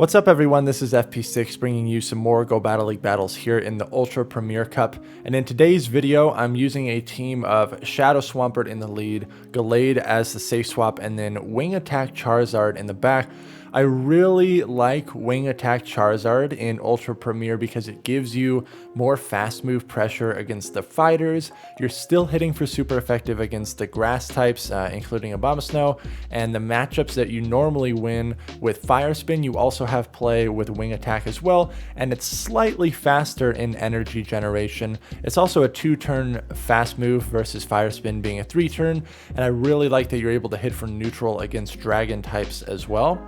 What's up everyone, this is FP6 bringing you some more Go Battle League battles here in the Ultra Premier Cup, and in today's video I'm using a team of Shadow Swampert in the lead, Gallade as the safe swap, and then Wing Attack Charizard in the back. I really like Wing Attack Charizard in Ultra Premier because it gives you more fast move pressure against the fighters. You're still hitting for super effective against the grass types, including Abomasnow, and the matchups that you normally win with Fire Spin, you also have play with Wing Attack as well, and it's slightly faster in energy generation. It's also a 2-turn fast move versus Fire Spin being a 3-turn, and I really like that you're able to hit for neutral against dragon types as well.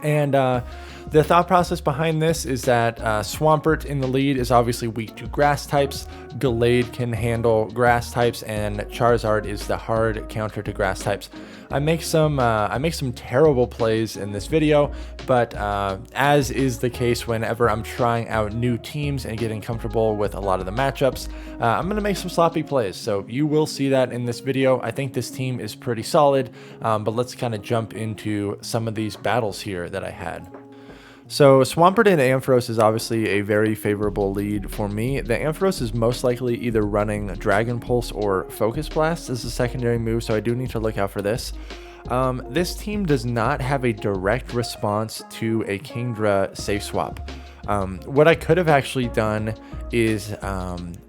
And the thought process behind this is that Swampert in the lead is obviously weak to grass types, Gallade can handle grass types, and Charizard is the hard counter to grass types. I make some terrible plays in this video, but as is the case whenever I'm trying out new teams and getting comfortable with a lot of the matchups, I'm going to make some sloppy plays. So you will see that in this video. I think this team is pretty solid, but let's kind of jump into some of these battles here that I had. So Swampert and Ampharos is obviously a very favorable lead for me. The Ampharos is most likely either running Dragon Pulse or Focus Blast as a secondary move, so I do need to look out for this. This team does not have a direct response to a Kingdra safe swap. What I could have actually done is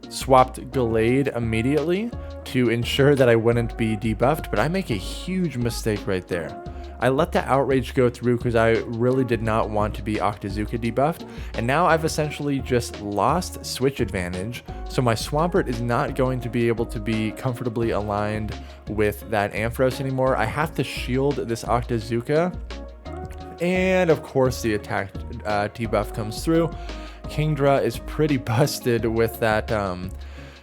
swapped Gallade immediately to ensure that I wouldn't be debuffed, but I make a huge mistake right there. I let the Outrage go through because I really did not want to be Octazooka debuffed, and now I've essentially just lost switch advantage, so my Swampert is not going to be able to be comfortably aligned with that Ampharos anymore. I have to shield this Octazooka, and of course the attack debuff comes through. Kingdra is pretty busted with that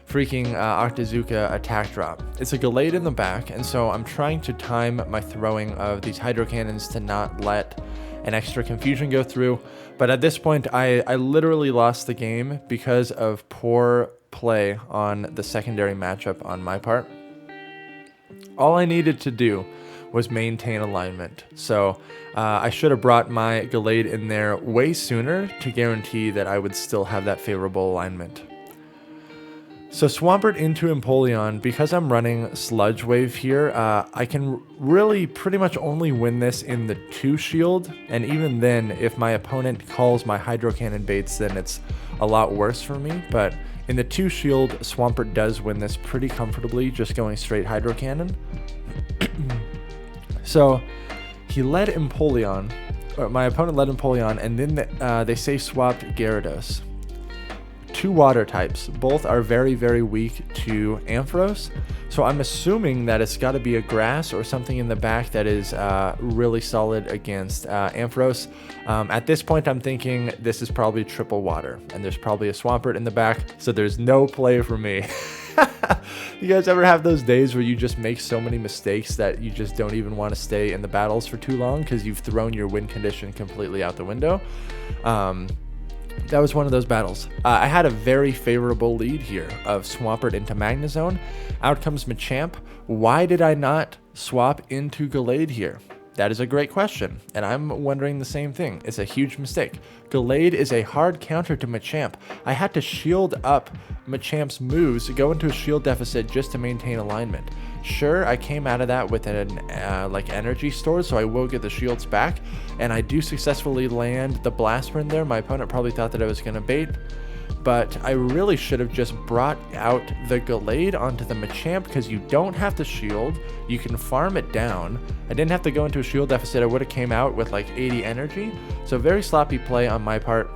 freaking Octazooka attack drop. It's a Gallade in the back, and so I'm trying to time my throwing of these Hydro Cannons to not let an extra confusion go through, but at this point I literally lost the game because of poor play on the secondary matchup on my part. All I needed to do was maintain alignment, so I should have brought my Gallade in there way sooner to guarantee that I would still have that favorable alignment. So Swampert into Empoleon, because I'm running Sludge Wave here, I can really pretty much only win this in the 2 shield, and even then, if my opponent calls my Hydro Cannon baits, then it's a lot worse for me, but in the 2 shield, Swampert does win this pretty comfortably, just going straight Hydro Cannon. So he led Empoleon, or my opponent led Empoleon, and then they safe swapped Gyarados. 2 water types, both are very, very weak to Ampharos, so I'm assuming that it's got to be a grass or something in the back that is really solid against Ampharos. At this point I'm thinking this is probably triple water, and there's probably a Swampert in the back, so there's no play for me. You guys ever have those days where you just make so many mistakes that you just don't even want to stay in the battles for too long because you've thrown your win condition completely out the window? That was one of those battles. I had a very favorable lead here of Swampert into Magnezone. Out comes Machamp. Why did I not swap into Gallade here? That is a great question, and I'm wondering the same thing. It's a huge mistake. Gallade is a hard counter to Machamp. I had to shield up Machamp's moves to go into a shield deficit just to maintain alignment. Sure, I came out of that with an energy store, so I will get the shields back, and I do successfully land the Blast Burn there. My opponent probably thought that I was going to bait, but I really should have just brought out the Gallade onto the Machamp because you don't have to shield, you can farm it down. I didn't have to go into a shield deficit, I would have came out with like 80 energy, so very sloppy play on my part.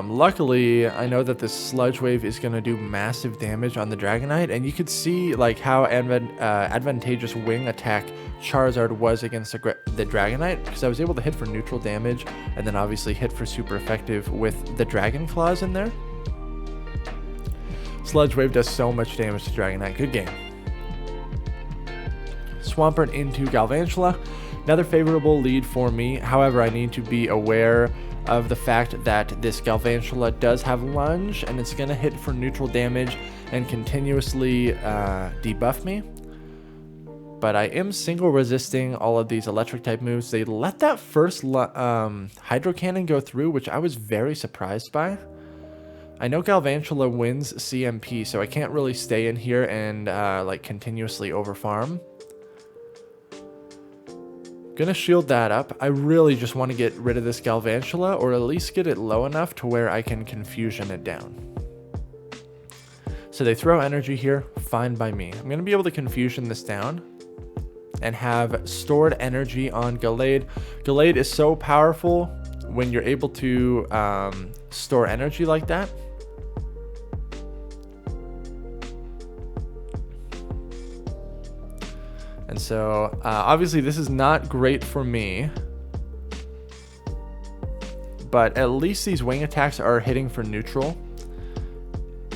Luckily, I know that this Sludge Wave is going to do massive damage on the Dragonite, and you could see like how advantageous Wing Attack Charizard was against the Dragonite, because I was able to hit for neutral damage, and then obviously hit for super effective with the Dragon Claws in there. Sludge Wave does so much damage to Dragonite. Good game. Swampert into Galvantula. Another favorable lead for me. However, I need to be aware of the fact that this Galvantula does have lunge, and it's going to hit for neutral damage and continuously debuff me. but I am single resisting all of these electric type moves. They let that first hydro cannon go through, which I was very surprised by. I know Galvantula wins CMP, so I can't really stay in here and like continuously overfarm. Gonna shield that up. I really just want to get rid of this Galvantula, or at least get it low enough to where I can confusion it down. So they throw energy here, fine by me. I'm gonna be able to confusion this down and have stored energy on Gallade. Gallade is so powerful when you're able to store energy like that. And so, obviously this is not great for me, but at least these wing attacks are hitting for neutral.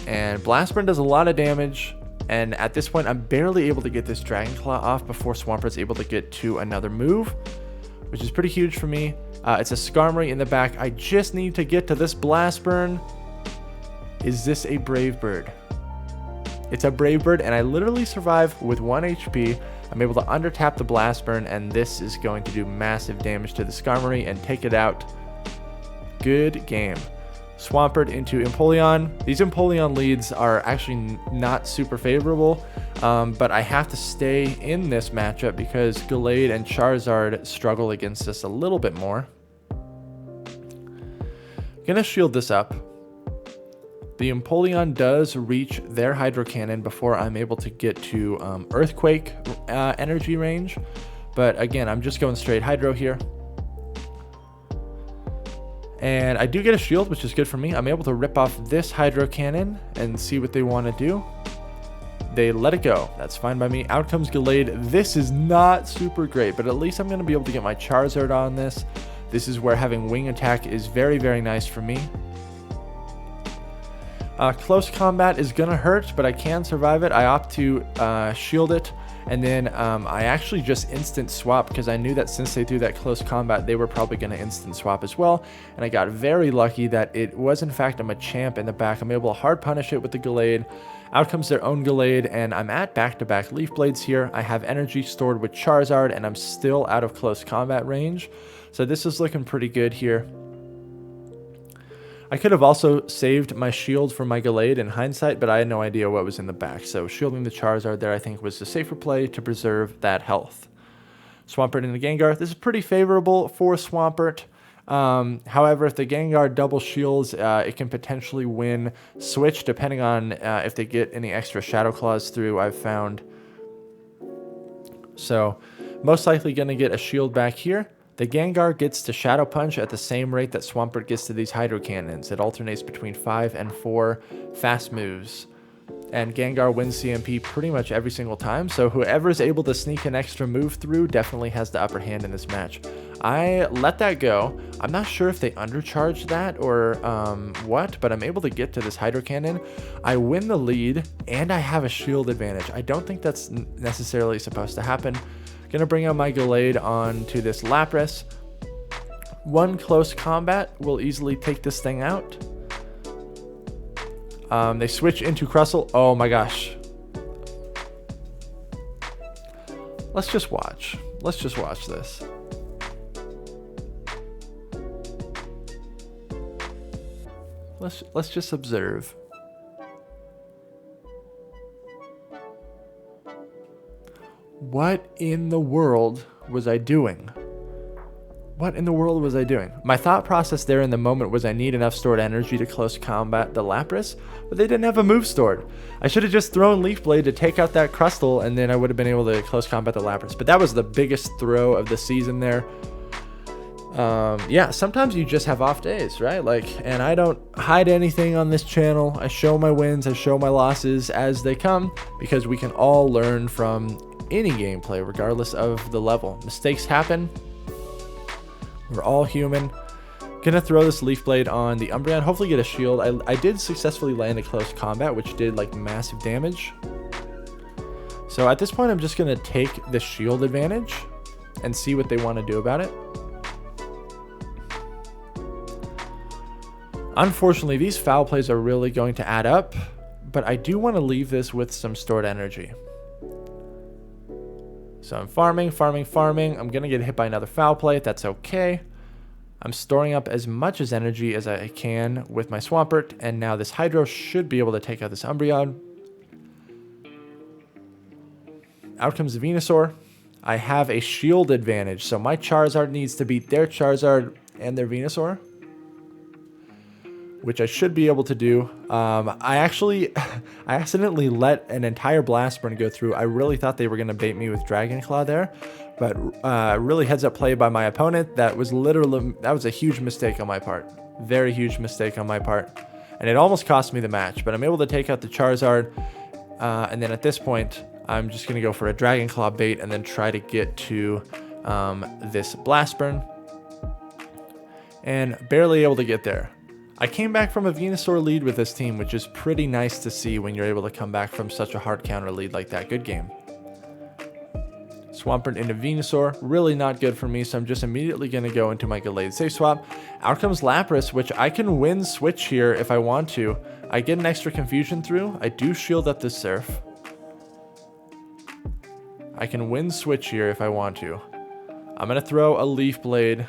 And Blast Burn does a lot of damage, and at this point I'm barely able to get this Dragon Claw off before Swampert's able to get to another move, which is pretty huge for me. It's a Skarmory in the back. I just need to get to this Blast Burn. Is this a Brave Bird? It's a Brave Bird, and I literally survive with 1 HP. I'm able to undertap the Blast Burn, and this is going to do massive damage to the Skarmory and take it out. Good game. Swampert into Empoleon. These Empoleon leads are actually not super favorable, but I have to stay in this matchup because Gallade and Charizard struggle against us a little bit more. Gonna shield this up. The Empoleon does reach their Hydro Cannon before I'm able to get to Earthquake energy range. But again, I'm just going straight Hydro here. And I do get a shield, which is good for me. I'm able to rip off this Hydro Cannon and see what they want to do. They let it go. That's fine by me. Out comes Gallade. This is not super great, but at least I'm going to be able to get my Charizard on this. This is where having Wing Attack is very, very nice for me. Close combat is gonna hurt, but I can survive it. I opt to shield it, and then I actually just instant swap because I knew that since they threw that close combat, they were probably gonna instant swap as well. And I got very lucky that it was in fact a Machamp in the back. I'm able to hard punish it with the Gallade. Out comes their own Gallade, and I'm at back-to-back Leaf Blades here. I have energy stored with Charizard, and I'm still out of close combat range. So this is looking pretty good here. I could have also saved my shield for my Gallade in hindsight, but I had no idea what was in the back. So shielding the Charizard there I think was the safer play to preserve that health. Swampert into Gengar. This is pretty favorable for Swampert. However, if the Gengar double shields, it can potentially win switch depending on if they get any extra Shadow Claws through, I've found. So most likely going to get a shield back here. The Gengar gets to Shadow Punch at the same rate that Swampert gets to these Hydro Cannons. It alternates between 5 and 4 fast moves. And Gengar wins CMP pretty much every single time, so whoever's able to sneak an extra move through definitely has the upper hand in this match. I let that go. I'm not sure if they undercharged that or what, but I'm able to get to this Hydro Cannon. I win the lead, and I have a shield advantage. I don't think that's necessarily supposed to happen. Gonna bring out my Gallade onto this Lapras. One close combat will easily take this thing out. They switch into Crustle. Oh my gosh. Let's just watch. Let's just watch this. Let's just observe. What in the world was I doing? What in the world was I doing? My thought process there in the moment was I need enough stored energy to close combat the Lapras, but they didn't have a move stored. I should have just thrown Leaf Blade to take out that Crustle, and then I would have been able to close combat the Lapras. But that was the biggest throw of the season there. Yeah, sometimes you just have off days, right? And I don't hide anything on this channel. I show my wins, I show my losses as they come, because we can all learn from any gameplay, regardless of the level. Mistakes happen. We're all human. Gonna throw this Leaf Blade on the Umbreon, hopefully get a shield. I did successfully land a close combat, which did massive damage. So at this point, I'm just gonna take the shield advantage and see what they want to do about it. Unfortunately, these foul plays are really going to add up, but I do want to leave this with some stored energy. So I'm farming. I'm going to get hit by another foul play. That's okay. I'm storing up as much as energy as I can with my Swampert, and now this Hydro should be able to take out this Umbreon. Out comes the Venusaur. I have a shield advantage, so my Charizard needs to beat their Charizard and their Venusaur, which I should be able to do. I accidentally let an entire Blast Burn go through. I really thought they were going to bait me with Dragon Claw there, but really heads up play by my opponent. That was a huge mistake on my part. Very huge mistake on my part. And it almost cost me the match, but I'm able to take out the Charizard. And then at this point, I'm just going to go for a Dragon Claw bait and then try to get to this Blast Burn. And barely able to get there. I came back from a Venusaur lead with this team, which is pretty nice to see when you're able to come back from such a hard counter lead like that. Good game. Swampert into Venusaur, really not good for me, so I'm just immediately going to go into my Gallade safe swap. Out comes Lapras, which I can win switch here if I want to. I get an extra confusion through. I do shield up this Surf. I can win switch here if I want to. I'm going to throw a Leaf Blade.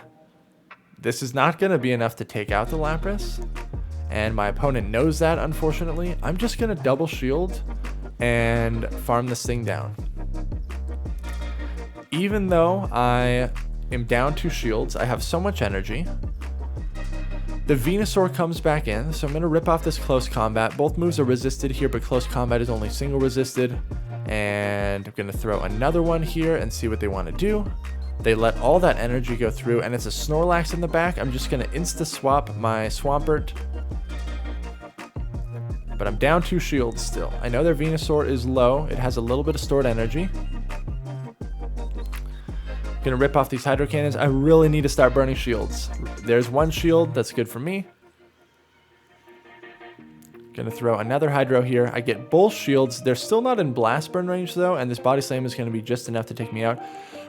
This is not going to be enough to take out the Lapras, and my opponent knows that, unfortunately. I'm just going to double shield and farm this thing down. Even though I am down 2 shields, I have so much energy. The Venusaur comes back in, so I'm going to rip off this close combat. Both moves are resisted here, but close combat is only single resisted. And I'm going to throw another one here and see what they want to do. They let all that energy go through, and it's a Snorlax in the back. I'm just going to insta-swap my Swampert. But I'm down 2 shields still. I know their Venusaur is low. It has a little bit of stored energy. Going to rip off these Hydro Cannons. I really need to start burning shields. There's 1 shield. That's good for me. Going to throw another Hydro here. I get both shields. They're still not in Blast Burn range, though, and this Body Slam is going to be just enough to take me out.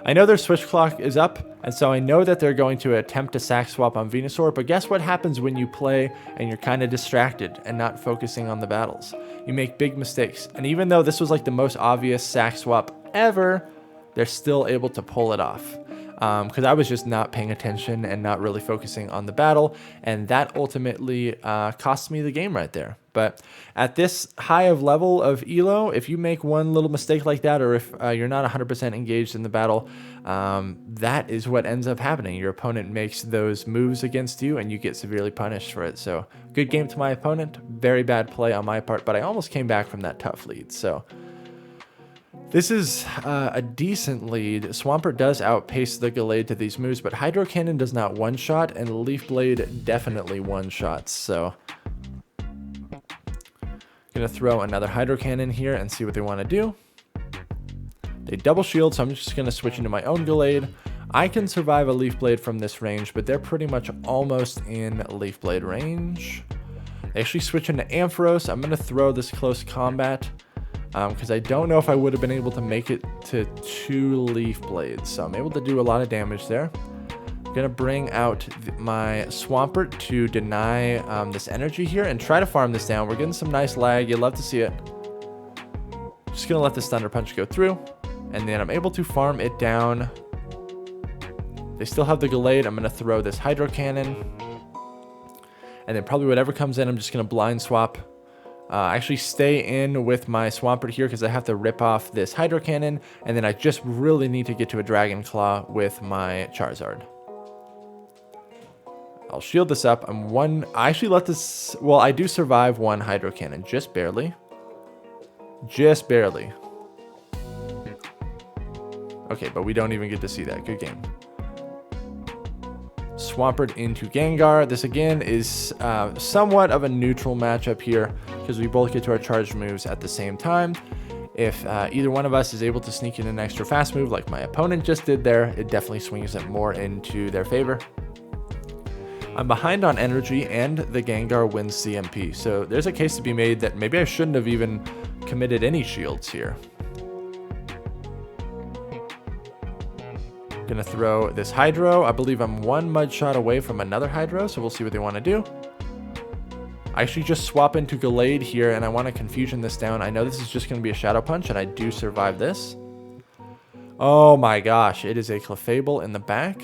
I know their switch clock is up, and so I know that they're going to attempt to sack swap on Venusaur, but guess what happens when you play and you're kind of distracted and not focusing on the battles? You make big mistakes, and even though this was like the most obvious sack swap ever, they're still able to pull it off. Because I was just not paying attention and not really focusing on the battle, and that ultimately cost me the game right there. But at this high of level of elo, if you make one little mistake like that, or if you're not 100% engaged in the battle, that is what ends up happening. Your opponent makes those moves against you, and you get severely punished for it. So good game to my opponent, very bad play on my part, but I almost came back from that tough lead. So this is a decent lead. Swampert does outpace the Gallade to these moves, but Hydro Cannon does not one-shot, and Leaf Blade definitely one-shots. So gonna throw another Hydro Cannon here and see what they want to do. They double shield, so I'm just gonna switch into my own Gallade. I can survive a Leaf Blade from this range, but they're pretty much almost in Leaf Blade range. They actually switch into Ampharos. I'm gonna throw this close combat, because I don't know if I would have been able to make it to 2 Leaf Blades. So I'm able to do a lot of damage there. I'm going to bring out my Swampert to deny this energy here and try to farm this down. We're getting some nice lag. You'd love to see it. Just going to let this Thunder Punch go through. And then I'm able to farm it down. They still have the Gallade. I'm going to throw this Hydro Cannon. And then probably whatever comes in, I'm just going to blind swap. Actually stay in with my Swampert here because I have to rip off this Hydro Cannon, and then I just really need to get to a Dragon Claw with my Charizard. I'll shield this up. I actually let this, well, I do survive 1 Hydro Cannon, just barely. Just barely. Okay, but we don't even get to see that. Good game. Swampert into Gengar. This again is somewhat of a neutral matchup here because we both get to our charged moves at the same time. If either one of us is able to sneak in an extra fast move like my opponent just did there, it definitely swings it more into their favor. I'm behind on energy and the Gengar wins CMP, so there's a case to be made that maybe I shouldn't have even committed any shields here. Gonna throw this Hydro. I believe I'm 1 mud shot away from another Hydro, so we'll see what they want to do. I actually just swap into Gallade here, and I want to confusion this down. I know this is just going to be a Shadow Punch, and I do survive this. Oh my gosh, it is a Clefable in the back.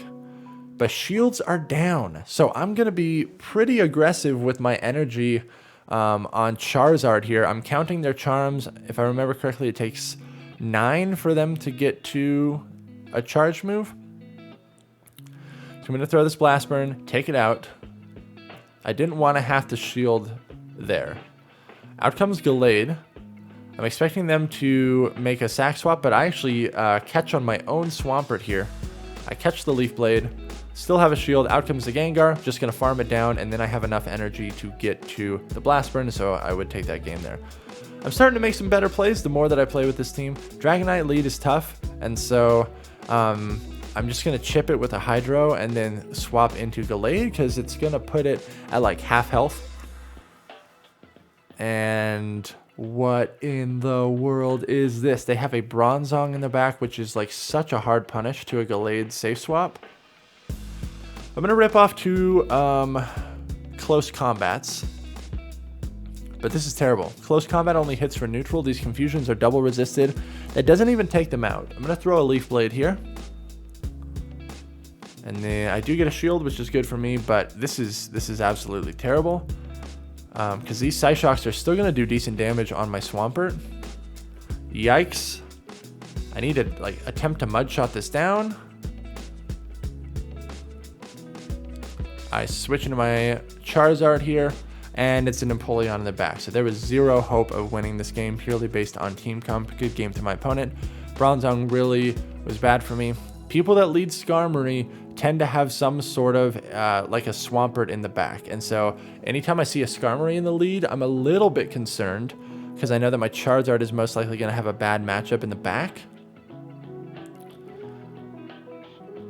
But shields are down. So I'm going to be pretty aggressive with my energy on Charizard here. I'm counting their charms. If I remember correctly, it takes 9 for them to get to a charge move. So I'm going to throw this Blast Burn, take it out. I didn't want to have to shield there. Out comes Gallade. I'm expecting them to make a sack swap, but I actually catch on my own Swampert here. I catch the Leaf Blade, still have a shield. Out comes the Gengar, just going to farm it down, and then I have enough energy to get to the Blast Burn, so I would take that game there. I'm starting to make some better plays the more that I play with this team. Dragonite lead is tough, and so I'm just going to chip it with a Hydro and then swap into Gallade because it's going to put it at like half health. And what in the world is this? They have a Bronzong in the back, which is like such a hard punish to a Gallade safe swap. I'm going to rip off 2 close combats. But this is terrible. Close combat only hits for neutral. These confusions are double resisted. That doesn't even take them out. I'm going to throw a Leaf Blade here. And then I do get a shield, which is good for me, but this is absolutely terrible. Because these Psyshocks are still going to do decent damage on my Swampert. Yikes. I need to like attempt to mud shot this down. I switch into my Charizard here, and it's an Empoleon in the back. So there was zero hope of winning this game purely based on team comp. Good game to my opponent. Bronzong really was bad for me. People that lead Skarmory tend to have some sort of like a Swampert in the back. And so anytime I see a Skarmory in the lead, I'm a little bit concerned because I know that my Charizard is most likely going to have a bad matchup in the back.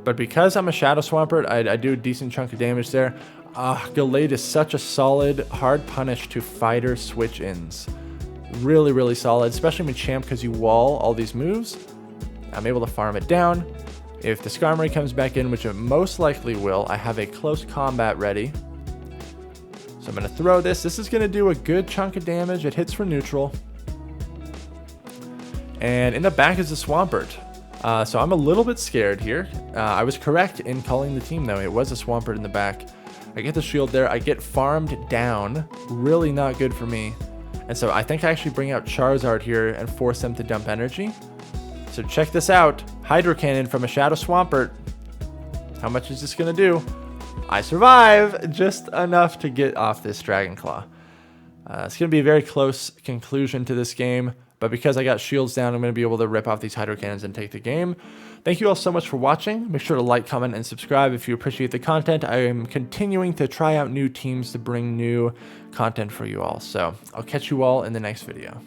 But because I'm a Shadow Swampert, I do a decent chunk of damage there. Gallade is such a solid, hard punish to fighter switch-ins. Really, really solid, especially with Champ because you wall all these moves. I'm able to farm it down. If the Skarmory comes back in, which it most likely will, I have a close combat ready. So I'm going to throw this. This is going to do a good chunk of damage. It hits for neutral. And in the back is the Swampert. So I'm a little bit scared here. I was correct in calling the team, though. It was a Swampert in the back. I get the shield there. I get farmed down. Really not good for me. And so I think I actually bring out Charizard here and force them to dump energy. So check this out. Hydro Cannon from a Shadow Swampert. How much is this going to do? I survive just enough to get off this Dragon Claw. It's going to be a very close conclusion to this game. But because I got shields down, I'm going to be able to rip off these Hydro Cannons and take the game. Thank you all so much for watching. Make sure to like, comment, and subscribe if you appreciate the content. I am continuing to try out new teams to bring new content for you all. So I'll catch you all in the next video.